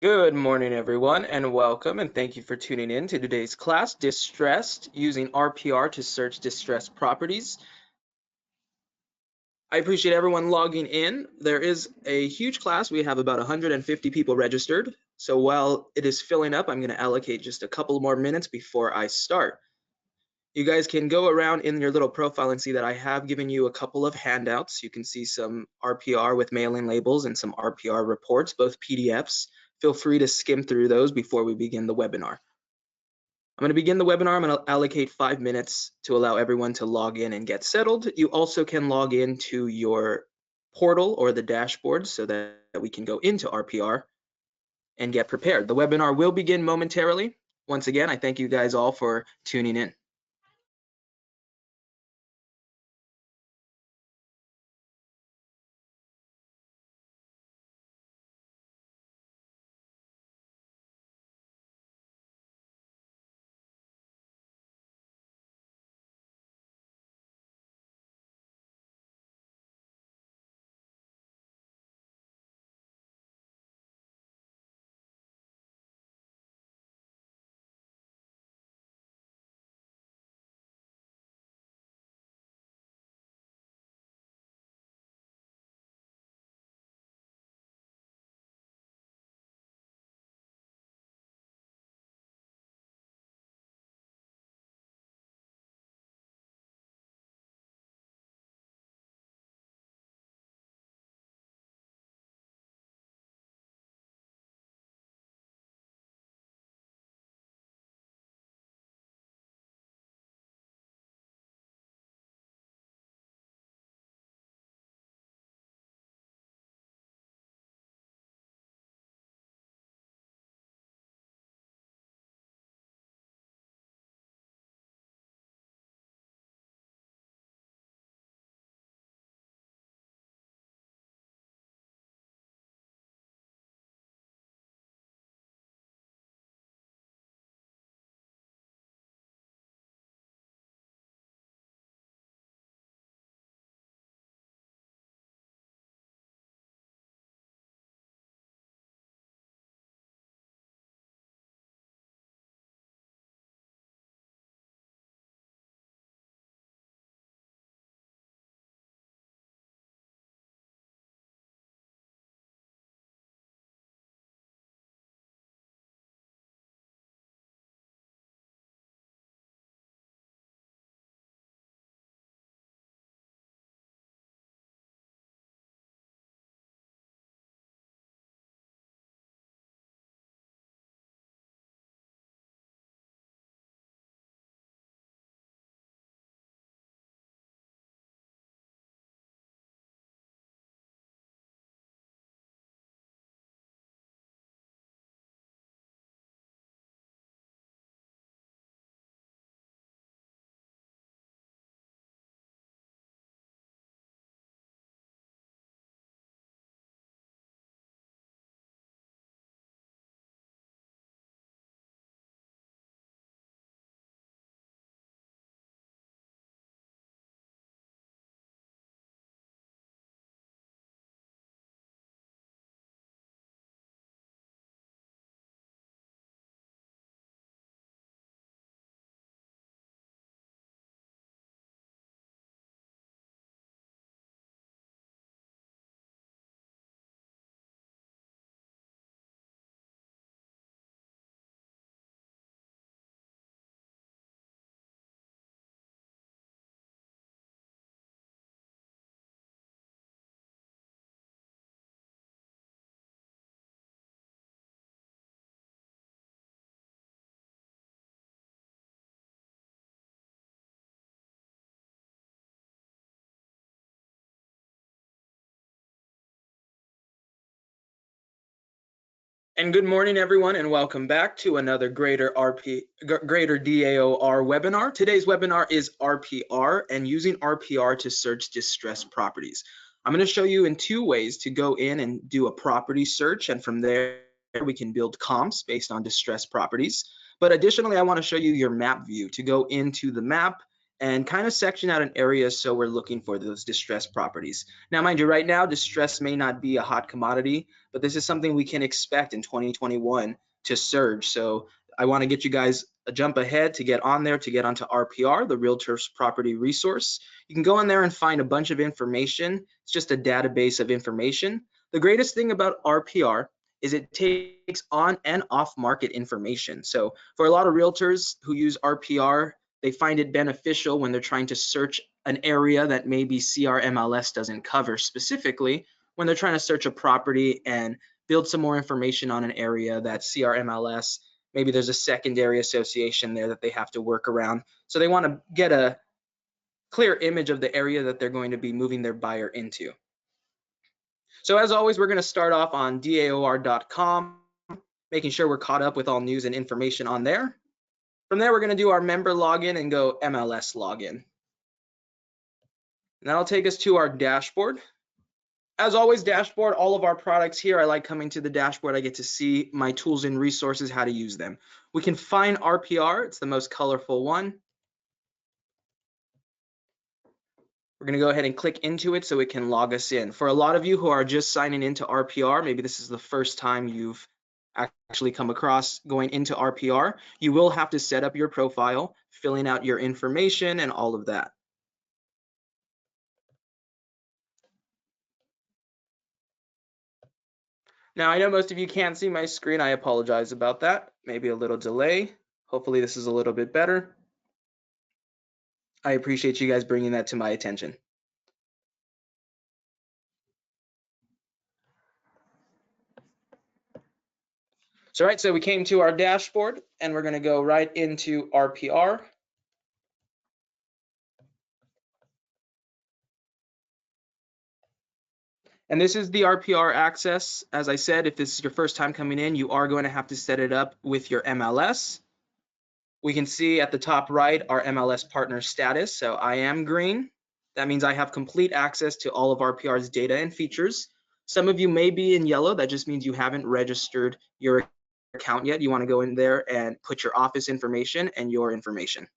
Good morning, everyone, and welcome, and thank you for tuning in to today's class, Distressed, using RPR to search distressed properties. I appreciate everyone logging in. There is a huge class. We have about 150 people registered. So while it is filling up, I'm going to allocate just a couple more minutes before I start. You guys can go around in your little profile and see that I have given you a couple of handouts. You can see some RPR with mailing labels and some RPR reports, both PDFs. Feel free to skim through those before we begin the webinar. I'm going to begin the webinar. I'm going to allocate 5 minutes to allow everyone to log in and get settled. You also can log into your portal or the dashboard so that we can go into RPR and get prepared. The webinar will begin momentarily. Once again, I thank you guys all for tuning in. And good morning, everyone, and welcome back to another Greater DAOR webinar. Today's webinar is RPR and using RPR to search distressed properties. I'm going to show you in two ways to go in and do a property search, and from there we can build comps based on distressed properties. But additionally, I want to show you your map view to go into the map and kind of section out an area so we're looking for those distressed properties. Now, mind you, right now, distress may not be a hot commodity, but this is something we can expect in 2021 to surge. So I want to get you guys a jump ahead to get on there, to get onto RPR, the Realtors Property Resource. You can go in there and find a bunch of information. It's just a database of information. The greatest thing about RPR is it takes on and off market information. So for a lot of realtors who use RPR, they find it beneficial when they're trying to search an area that maybe CRMLS doesn't cover specifically, when they're trying to search a property and build some more information on an area that CRMLS, maybe there's a secondary association there that they have to work around. So they want to get a clear image of the area that they're going to be moving their buyer into. So as always, we're going to start off on daor.com, making sure we're caught up with all news and information on there. From there, we're going to do our member login and go MLS login. And that'll take us to our dashboard. As always, dashboard, all of our products here. I like coming to the dashboard. I get to see my tools and resources, how to use them. We can find RPR. It's the most colorful one. We're going to go ahead and click into it so it can log us in. For a lot of you who are just signing into RPR, maybe this is the first time you've actually come across going into RPR, you will have to set up your profile, filling out your information and all of that. Now, I know most of you can't see my screen. I apologize about that. Maybe a little delay. Hopefully this is a little bit better. I appreciate you guys bringing that to my attention. So we came to our dashboard and we're going to go right into RPR. And this is the RPR access. As I said, if this is your first time coming in, you are going to have to set it up with your MLS. We can see at the top right our MLS partner status. So I am green. That means I have complete access to all of RPR's data and features. Some of you may be in yellow. That just means you haven't registered your account yet. You want to go in there and put your office information and your information.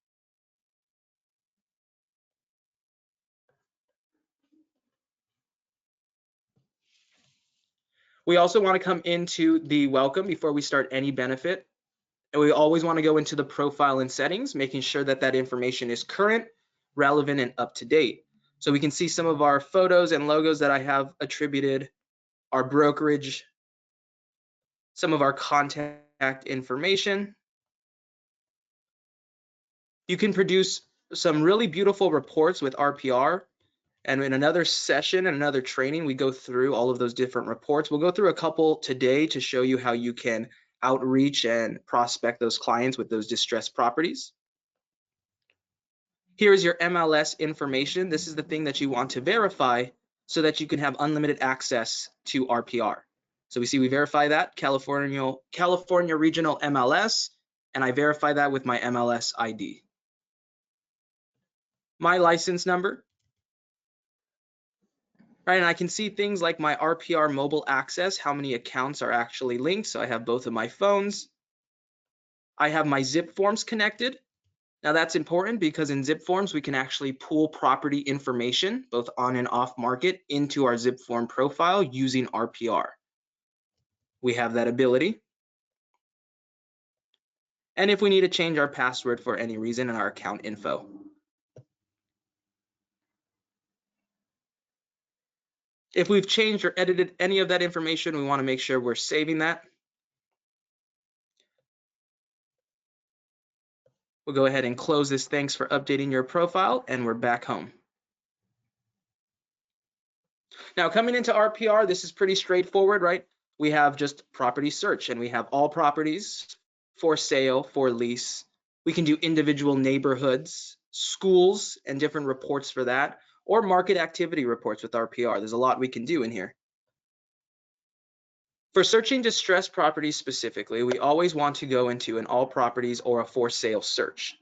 We also want to come into the welcome before we start any benefit. And we always want to go into the profile and settings, making sure that that information is current, relevant, and up to date. So we can see some of our photos and logos that I have attributed, our brokerage, some of our contact information. You can produce some really beautiful reports with RPR. And in another session and another training, we go through all of those different reports. We'll go through a couple today to show you how you can outreach and prospect those clients with those distressed properties. Here is your MLS information. This is the thing that you want to verify so that you can have unlimited access to RPR. So we verify that, California Regional MLS, and I verify that with my MLS ID. My license number. Right, and I can see things like my RPR mobile access, how many accounts are actually linked. So I have both of my phones. I have my zip forms connected. Now that's important because in zip forms, we can actually pull property information, both on and off market, into our zip form profile using RPR. We have that ability. And if we need to change our password for any reason in our account info. If we've changed or edited any of that information, we want to make sure we're saving that. We'll go ahead and close this. Thanks for updating your profile, and we're back home. Now coming into RPR, this is pretty straightforward, right? We have just property search and we have all properties for sale, for lease. We can do individual neighborhoods, schools, and different reports for that, or market activity reports with RPR. There's a lot we can do in here. For searching distressed properties specifically, we always want to go into an all properties or a for sale search.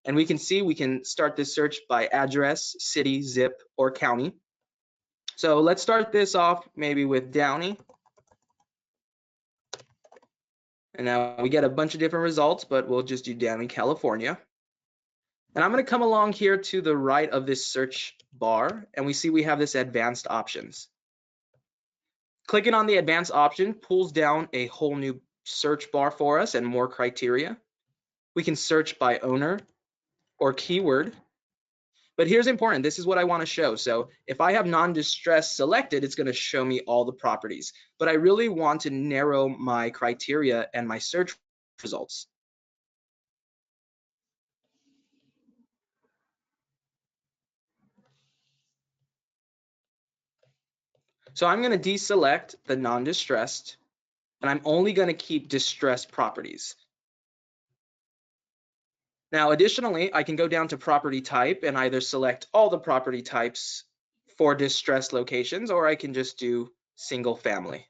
And we can see we can start this search by address, city, zip, or county. So let's start this off maybe with Downey. And now we get a bunch of different results, but we'll just do Downey, California. And I'm going to come along here to the right of this search bar, and we see we have this advanced options. Clicking on the advanced option pulls down a whole new search bar for us and more criteria. We can search by owner or keyword. But here's important, this is what I want to show. So if I have non-distressed selected, it's going to show me all the properties. But I really want to narrow my criteria and my search results. So I'm going to deselect the non-distressed, and I'm only going to keep distressed properties. Now, additionally, I can go down to property type and either select all the property types for distressed locations, or I can just do single family.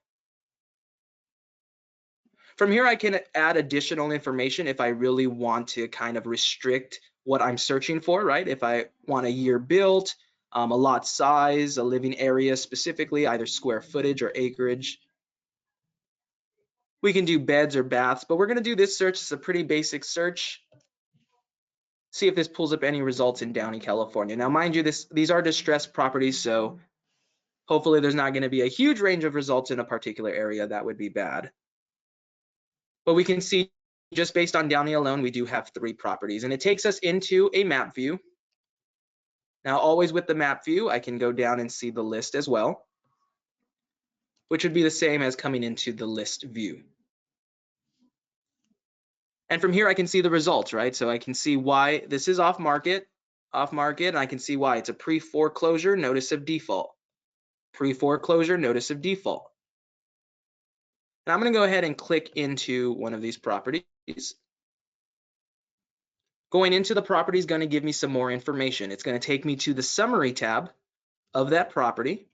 From here, I can add additional information if I really want to kind of restrict what I'm searching for, right? If I want a year built, a lot size, a living area specifically, either square footage or acreage. We can do beds or baths, but we're going to do this search. It's a pretty basic search. See if this pulls up any results in Downey, California. Now, mind you, these are distressed properties, so hopefully there's not going to be a huge range of results in a particular area. That would be bad. But we can see just based on Downey alone, we do have 3 properties, and it takes us into a map view. Now, always with the map view, I can go down and see the list as well, which would be the same as coming into the list view. And from here, I can see the results, right? So I can see why this is off market, and I can see why it's a pre-foreclosure notice of default, pre-foreclosure notice of default. And I'm going to go ahead and click into one of these properties. Going into the property is going to give me some more information. It's going to take me to the summary tab of that property.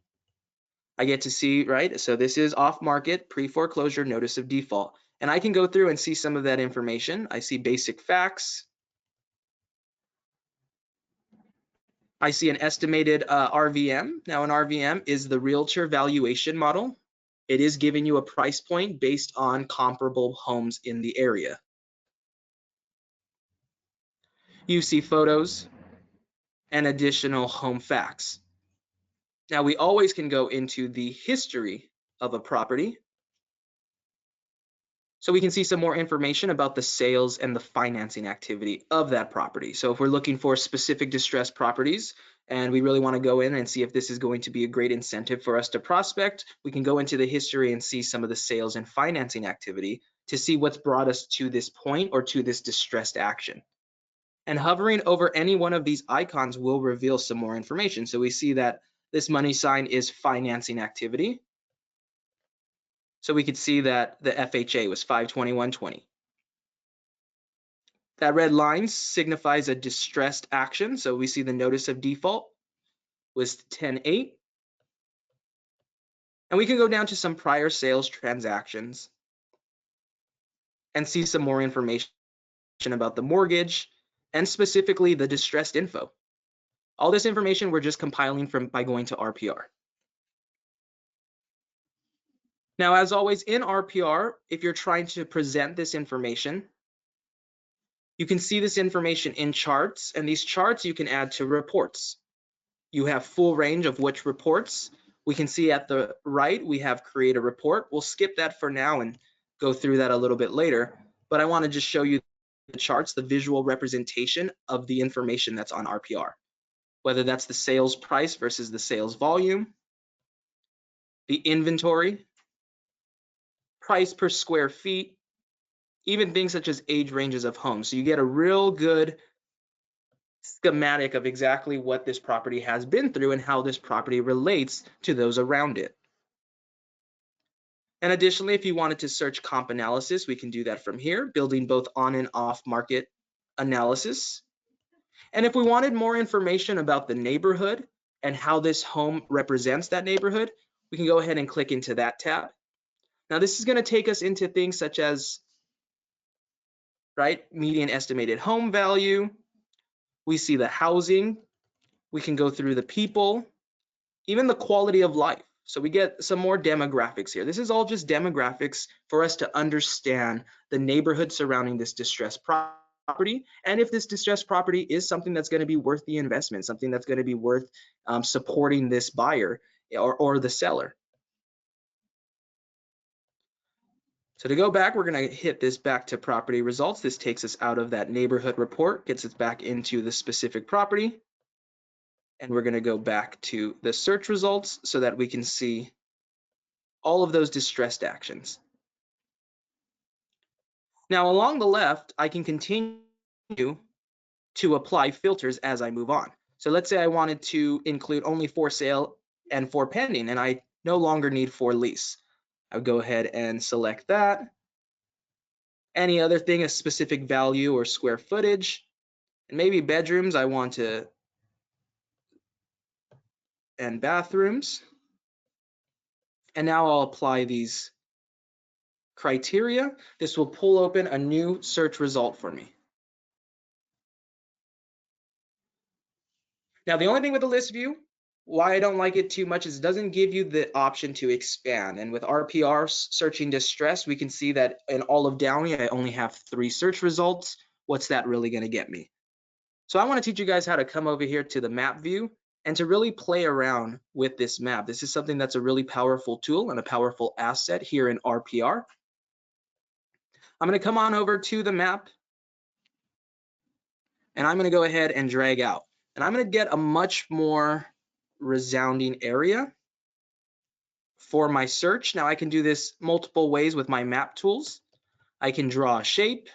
I get to see, right? So this is off market, pre-foreclosure notice of default. And I can go through and see some of that information. I see basic facts. I see an estimated RVM. Now, an RVM is the realtor valuation model. It is giving you a price point based on comparable homes in the area. You see photos and additional home facts. Now, we always can go into the history of a property, so we can see some more information about the sales and the financing activity of that property. So if we're looking for specific distressed properties and we really want to go in and see if this is going to be a great incentive for us to prospect, we can go into the history and see some of the sales and financing activity to see what's brought us to this point or to this distressed action. And hovering over any one of these icons will reveal some more information. So we see that this money sign is financing activity. So we could see that the FHA was 5/21/20. That red line signifies a distressed action. So we see the notice of default was 10/8. And we can go down to some prior sales transactions and see some more information about the mortgage and specifically the distressed info. All this information we're just compiling by going to RPR. Now, as always in RPR, if you're trying to present this information, you can see this information in charts, and these charts you can add to reports. You have full range of which reports. We can see at the right, we have create a report. We'll skip that for now and go through that a little bit later, but I want to just show you the charts, the visual representation of the information that's on RPR, whether that's the sales price versus the sales volume, the inventory, price per square feet, even things such as age ranges of homes. So you get a real good schematic of exactly what this property has been through and how this property relates to those around it. And additionally, if you wanted to search comp analysis, we can do that from here, building both on and off market analysis. And if we wanted more information about the neighborhood and how this home represents that neighborhood, we can go ahead and click into that tab. Now, this is going to take us into things such as, right, median estimated home value. We see the housing. We can go through the people, even the quality of life. So we get some more demographics here. This is all just demographics for us to understand the neighborhood surrounding this distressed property. property, and if this distressed property is something that's going to be worth the investment, something that's going to be worth supporting this buyer or the seller. So to go back, we're going to hit this back to property results. This takes us out of that neighborhood report, gets us back into the specific property. And we're going to go back to the search results so that we can see all of those distressed actions. Now along the left, I can continue to apply filters as I move on. So let's say I wanted to include only for sale and for pending, and I no longer need for lease. I would go ahead and select that. Any other thing, a specific value or square footage, and maybe bedrooms I want to, and bathrooms. And now I'll apply these criteria. This will pull open a new search result for me. Now, the only thing with the list view, why I don't like it too much is it doesn't give you the option to expand. And with RPR searching distress, we can see that in all of Downey, I only have 3 search results. What's that really going to get me? So I want to teach you guys how to come over here to the map view and to really play around with this map. This is something that's a really powerful tool and a powerful asset here in RPR. I'm going to come on over to the map and I'm going to go ahead and drag out. And I'm going to get a much more resounding area for my search. Now I can do this multiple ways with my map tools. I can draw a shape,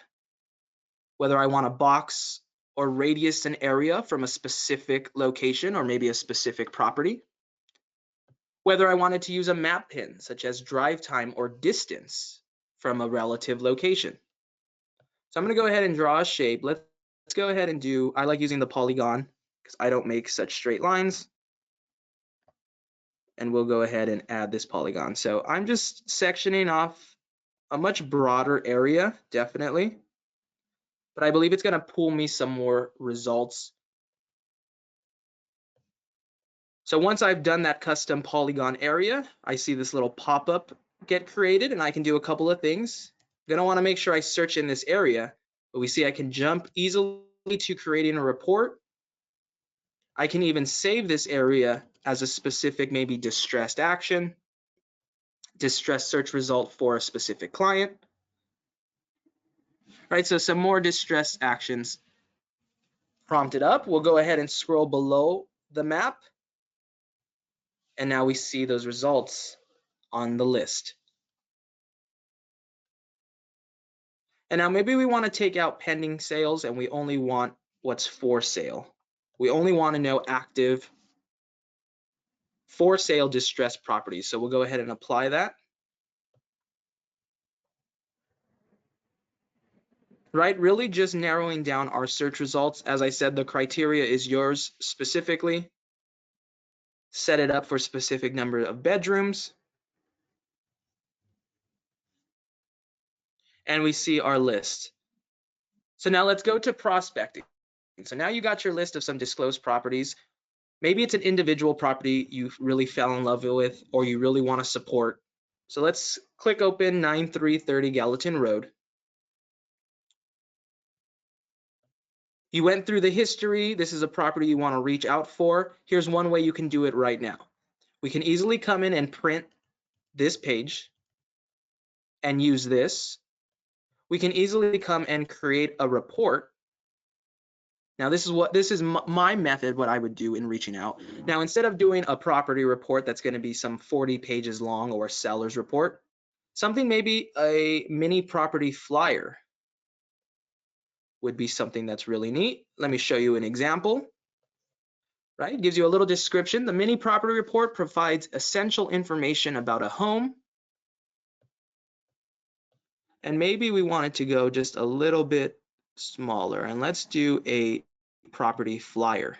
whether I want to box or radius an area from a specific location or maybe a specific property. Whether I wanted to use a map pin, such as drive time or distance from a relative location. So I'm going to go ahead and draw a shape. Let's go ahead and do, I like using the polygon because I don't make such straight lines. And we'll go ahead and add this polygon. So I'm just sectioning off a much broader area, definitely. But I believe it's going to pull me some more results. So once I've done that custom polygon area, I see this little pop-up get created, and I can do a couple of things. I'm going to want to make sure I search in this area, but we see I can jump easily to creating a report. I can even save this area as a specific, maybe distressed action, distressed search result for a specific client. Right, so some more distressed actions prompted up. We'll go ahead and scroll below the map. And now we see those results on the list. And now maybe we want to take out pending sales and we only want what's for sale. We only want to know active for sale distressed properties. So we'll go ahead and apply that. Right, really just narrowing down our search results. As I said, the criteria is yours specifically. Set it up for a specific number of bedrooms. And we see our list. So now let's go to prospecting. So now you got your list of some disclosed properties. Maybe it's an individual property you really fell in love with or you really want to support. So let's click open 9330 Gallatin Road. You went through the history. This is a property you want to reach out for. Here's one way you can do it right now. We can easily come in and print this page and use this. We can easily come and create a report. Now this is my method, what I would do in reaching out. Now instead of doing a property report that's going to be some 40 pages long or a seller's report, something maybe a mini property flyer would be something that's really neat. Let me show you an example. Right, it gives you a little description. The mini property report provides essential information about a home. And maybe we want it to go just a little bit smaller, and let's do a property flyer.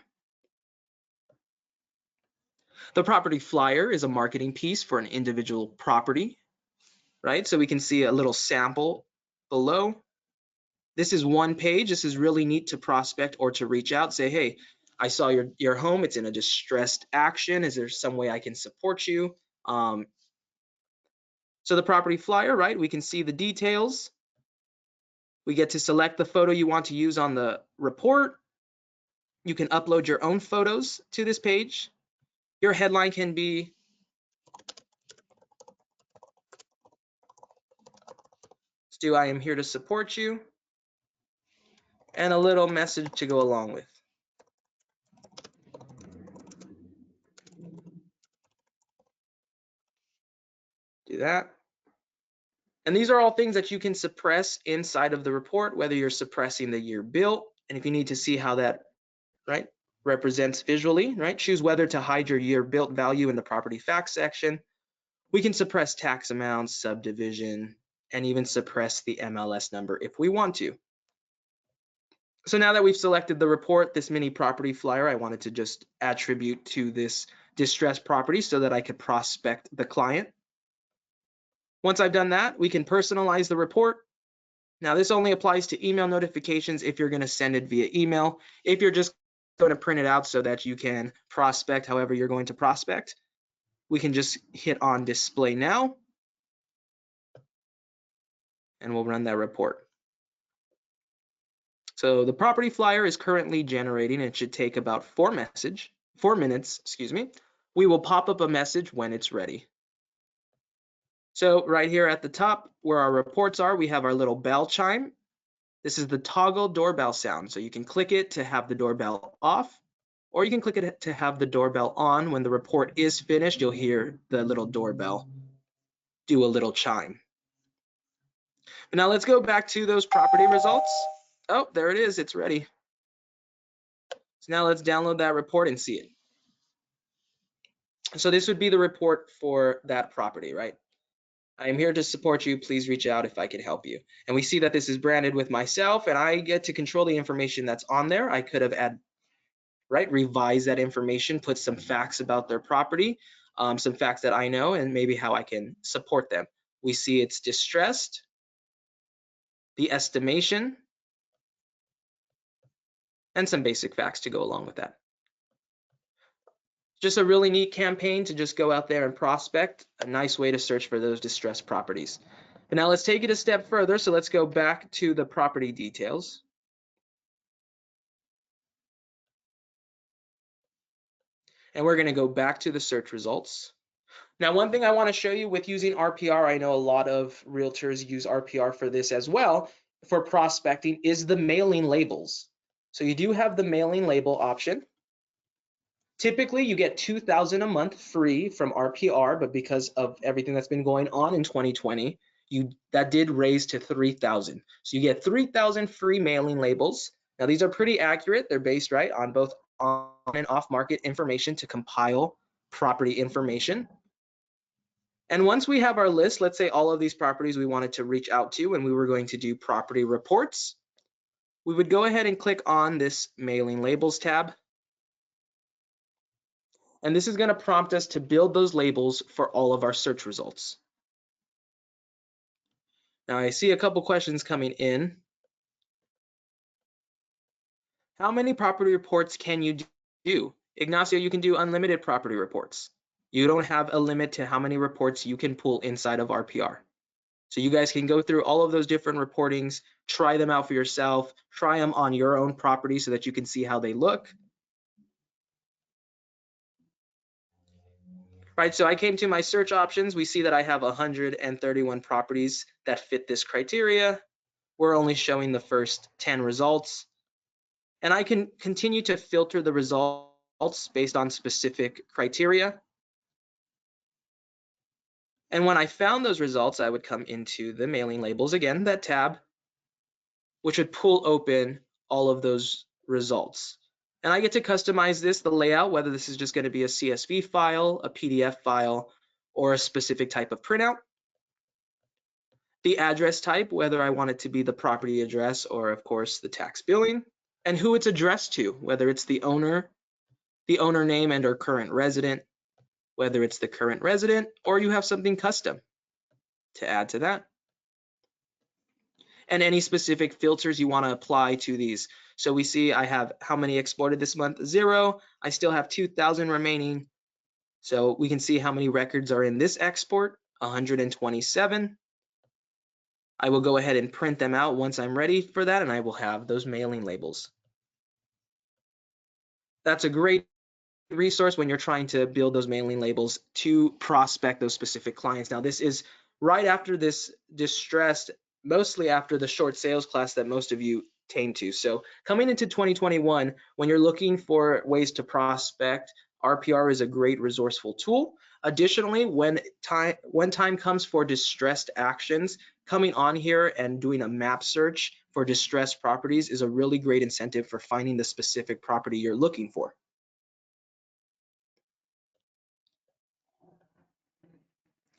The property flyer is a marketing piece for an individual property, right? So we can see a little sample below. This is one page. This is really neat to prospect or to reach out, say, hey, I saw your home. It's in a distressed action. Is there some way I can support you? So the property flyer, right? We can see the details. We get to select the photo you want to use on the report. You can upload your own photos to this page. Your headline can be Stu, I am here to support you, and a little message to go along with. Do that. And these are all things that you can suppress inside of the report, whether you're suppressing the year built, and if you need to see how that, right, represents visually, right, choose whether to hide your year built value in the property facts section. We can suppress tax amounts, subdivision, and even suppress the MLS number if we want to. So now that we've selected the report, this mini property flyer, I wanted to just attribute to this distressed property so that I could prospect the client. Once I've done that, we can personalize the report. Now this only applies to email notifications if you're going to send it via email. If you're just going to print it out so that you can prospect however you're going to prospect, we can just hit on display now, and we'll run that report. So the property flyer is currently generating. It should take about 4 minutes, excuse me. We will pop up a message when it's ready. So right here at the top where our reports are, we have our little bell chime. This is the toggle doorbell sound. So you can click it to have the doorbell off, or you can click it to have the doorbell on. When the report is finished, you'll hear the little doorbell do a little chime. But now let's go back to those property results. Oh, there it is. It's ready. So now let's download that report and see it. So this would be the report for that property, right? I am here to support you. Please reach out if I can help you. And we see that this is branded with myself, and I get to control the information that's on there. I could have revise that information, put some facts about their property, some facts that I know, and maybe how I can support them. We see it's distressed, the estimation, and some basic facts to go along with that. Just a really neat campaign to just go out there and prospect, a nice way to search for those distressed properties. But now let's take it a step further. So let's go back to the property details. And we're going to go back to the search results. Now, one thing I want to show you with using RPR, I know a lot of realtors use RPR for this as well, for prospecting, is the mailing labels. So you do have the mailing label option. Typically, you get $2,000 a month free from RPR, but because of everything that's been going on in 2020, that did raise to $3,000. So you get 3,000 free mailing labels. Now, these are pretty accurate. They're based on both on and off market information to compile property information. And once we have our list, let's say all of these properties we wanted to reach out to and we were going to do property reports, we would go ahead and click on this mailing labels tab. And this is going to prompt us to build those labels for all of our search results. Now I see a couple questions coming in. How many property reports can you do? Ignacio, you can do unlimited property reports. You don't have a limit to how many reports you can pull inside of RPR. So you guys can go through all of those different reportings, try them out for yourself, try them on your own property so that you can see how they look. Right, so I came to my search options. We see that I have 131 properties that fit this criteria. We're only showing the first 10 results. And I can continue to filter the results based on specific criteria. And when I found those results, I would come into the mailing labels again, that tab, which would pull open all of those results. And I get to customize this, the layout, whether this is just going to be a CSV file, a PDF file, or a specific type of printout. The address type, whether I want it to be the property address or, of course, the tax billing, and who it's addressed to, whether it's the owner name and or current resident, whether it's the current resident, or you have something custom to add to that. And any specific filters you want to apply to these. So we see I have how many exported this month, 0. I still have 2,000 remaining. So we can see how many records are in this export, 127. I will go ahead and print them out once I'm ready for that, and I will have those mailing labels. That's a great resource when you're trying to build those mailing labels to prospect those specific clients. Now, this is right after this distressed, mostly after the short sales class that most of you came to. So coming into 2021, when you're looking for ways to prospect, RPR is a great resourceful tool. Additionally, when time comes for distressed actions, coming on here and doing a map search for distressed properties is a really great incentive for finding the specific property you're looking for.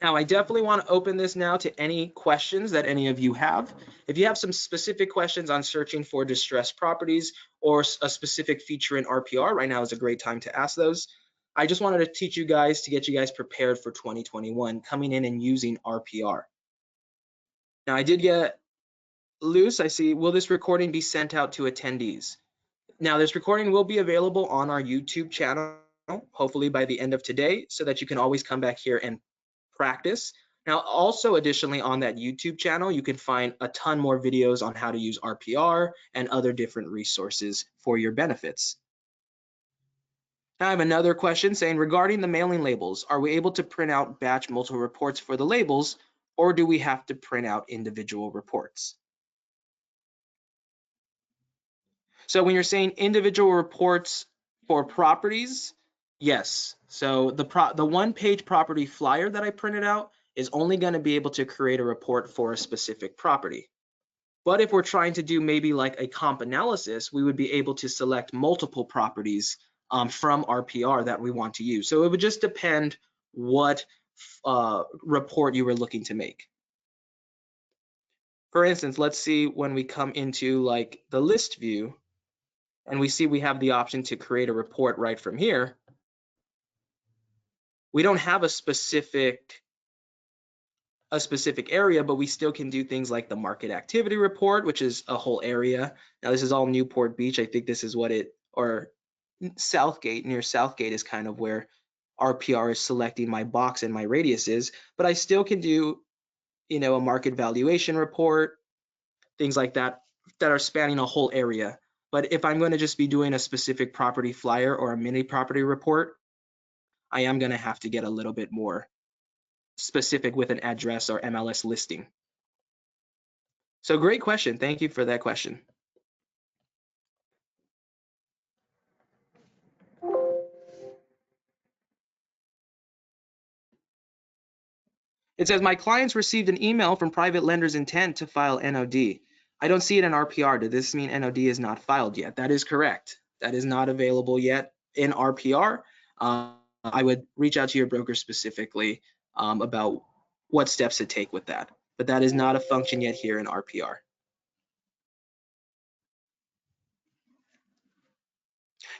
Now, I definitely want to open this now to any questions that any of you have. If you have some specific questions on searching for distressed properties or a specific feature in RPR, right now is a great time to ask those. I just wanted to teach you guys to get you guys prepared for 2021, coming in and using RPR. Now, I did get loose. I see, will this recording be sent out to attendees? Now, this recording will be available on our YouTube channel, hopefully by the end of today, so that you can always come back here and practice. Now, also additionally on that YouTube channel, you can find a ton more videos on how to use RPR and other different resources for your benefits. Now I have another question saying, regarding the mailing labels, are we able to print out batch multiple reports for the labels, or do we have to print out individual reports? So when you're saying individual reports for properties, yes. So the one-page property flyer that I printed out is only going to be able to create a report for a specific property. But if we're trying to do maybe like a comp analysis, we would be able to select multiple properties from RPR that we want to use. So it would just depend what report you were looking to make. For instance, let's see when we come into like the list view, and we see we have the option to create a report right from here. We don't have a specific area, but we still can do things like the market activity report, which is a whole area. Now this is all Newport Beach. I think this is what or Southgate, near Southgate is kind of where RPR is selecting my box and my radius is, but I still can do, a market valuation report, things like that are spanning a whole area. But if I'm going to just be doing a specific property flyer or a mini property report, I am going to have to get a little bit more specific with an address or MLS listing. So great question. Thank you for that question. It says, my clients received an email from private lender's intent to file NOD. I don't see it in RPR. Does this mean NOD is not filed yet? That is correct. That is not available yet in RPR. I would reach out to your broker specifically about what steps to take with that. But that is not a function yet here in RPR.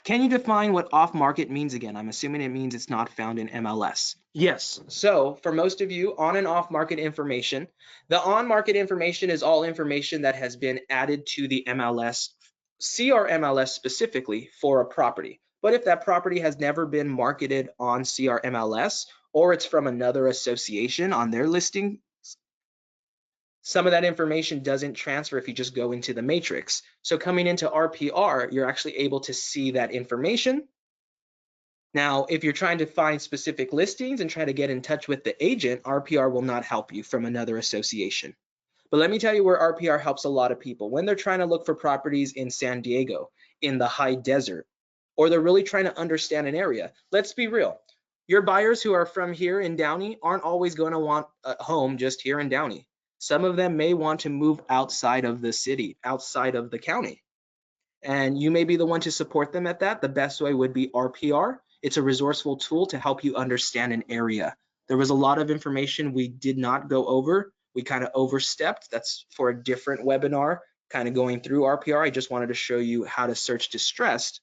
Can you define what off-market means again? I'm assuming it means it's not found in MLS. Yes. So for most of you, on and off-market information, the on-market information is all information that has been added to the MLS, CRMLS specifically for a property. But if that property has never been marketed on CRMLS, or it's from another association on their listing, some of that information doesn't transfer if you just go into the matrix. So coming into RPR, you're actually able to see that information. Now, if you're trying to find specific listings and try to get in touch with the agent, RPR will not help you from another association. But let me tell you where RPR helps a lot of people. When they're trying to look for properties in San Diego, in the high desert, or they're really trying to understand an area. Let's be real. Your buyers who are from here in Downey aren't always going to want a home just here in Downey. Some of them may want to move outside of the city, outside of the county. And you may be the one to support them at that. The best way would be RPR. It's a resourceful tool to help you understand an area. There was a lot of information we did not go over. We kind of overstepped. That's for a different webinar, kind of going through RPR. I just wanted to show you how to search distressed.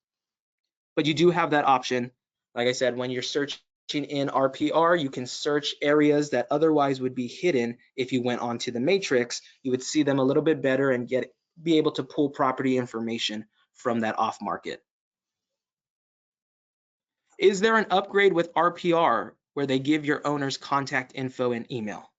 But you do have that option. Like I said, when you're searching in RPR, you can search areas that otherwise would be hidden. If you went onto the matrix, you would see them a little bit better and be able to pull property information from that off market. Is there an upgrade with RPR where they give your owners contact info and email?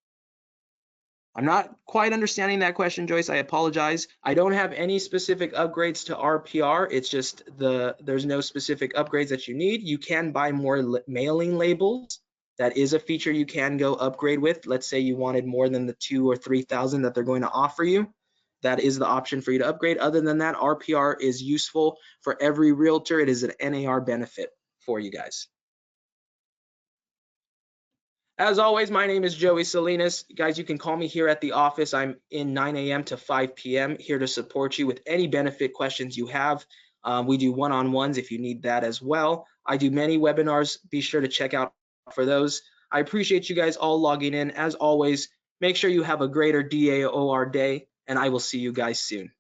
I'm not quite understanding that question, Joyce. I apologize. I don't have any specific upgrades to RPR. It's just there's no specific upgrades that you need. You can buy more mailing labels. That is a feature you can go upgrade with. Let's say you wanted more than the 2,000 or 3,000 that they're going to offer you. That is the option for you to upgrade. Other than that, RPR is useful for every realtor. It is an NAR benefit for you guys. As always, my name is Joey Salinas. Guys, you can call me here at the office. I'm in 9 a.m. to 5 p.m. here to support you with any benefit questions you have. We do one-on-ones if you need that as well. I do many webinars. Be sure to check out for those. I appreciate you guys all logging in. As always, make sure you have a greater DAOR day, and I will see you guys soon.